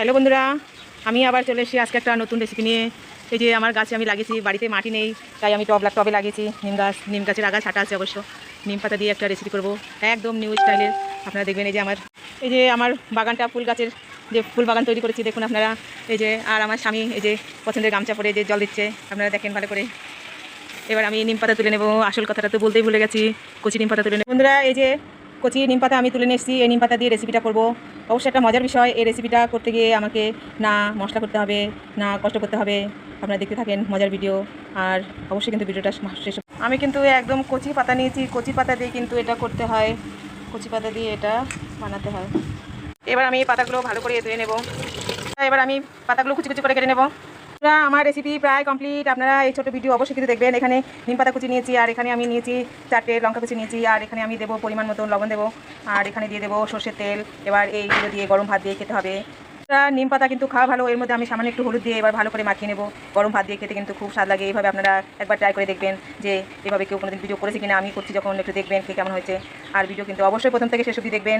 Hello বন্ধুরা, আমি আবার চলে এসেছি আজকে একটা নতুন রেসিপি নিয়ে। এই যে আমার গাছে আমি লাগিয়েছি, বাড়িতে মাটি নেই তাই আমি টবে লাগিয়েছি নিম গাছের আগা ছাটা আছে অবশ্য। নিম পাতা দিয়ে একটা রেসিপি করব একদম নিউ স্টাইলের। আপনারা দেখবেন এই যে আমার বাগানটা ফুল গাছের যে ফুল বাগান তৈরি করেছি দেখুন আপনারা। এই যে আর আমার স্বামী এই যে পছন্দের গামছা পরে যে জল দিচ্ছে, আপনারা দেখেন ভালো করে। এবার আমি নিম পাতা তুলে নেব, আসল কথাটা তো বলতেই ভুলে গেছি। কচি নিম পাতা তুলে নেব বন্ধুরা। এই যে কচি নিম পাতা আমি তুলে নিয়ে এসেছি, এই নিম পাতা দিয়ে রেসিপিটা করব। অবশ্যই একটা মজার বিষয়, এই রেসিপিটা করতে গিয়ে আমাকে না মশলা করতে হবে না কষ্ট করতে হবে। আপনারা দেখতে থাকেন মজার ভিডিও, আর অবশ্যই কিন্তু ভিডিওটা শেষ। আমি কিন্তু একদম কচি পাতা নিয়েছি, কচি পাতা দিয়ে কিন্তু এটা করতে হয়, কচি পাতা দিয়ে এটা বানাতে হয়। এবার আমি পাতাগুলো ভালো করে ধুয়ে নেব। এবার আমি পাতাগুলো কুচি কুচি করে কেটে নেব। আমার রেসিপি প্রায় কমপ্লিট। আপনারা এই ছোটো ভিডিও অবশ্যই কিন্তু দেখবেন। এখানে নিম পাতা কুচি নিয়েছি, আর এখানে আমি নিয়েছি 4টে লঙ্কা কুচি নিয়েছি, আর এখানে আমি দেবো পরিমাণ মতো লবণ দেবো, আর এখানে দিয়ে দেবো সর্ষের তেল। এবার এইগুলো দিয়ে গরম ভাত দিয়ে খেতে হবে। নিম পাতা কিন্তু খাওয়া ভালো, এর মধ্যে আমি সামান্য একটু হলুদ দিয়ে এবার ভালো করে মাখিয়ে নেবো। গরম ভাত দিয়ে খেতে কিন্তু খুব স্বাদ লাগে। এইভাবে আপনারা একবার ট্রাই করে দেখবেন যে এভাবে কেউ কোনোদিন ভিডিও করেছে কিনা। আমি করছি যখন একটু দেখবেন কে কেমন হয়েছে। আর ভিডিও কিন্তু অবশ্যই প্রথম থেকে শেষ অবধি দেখবেন।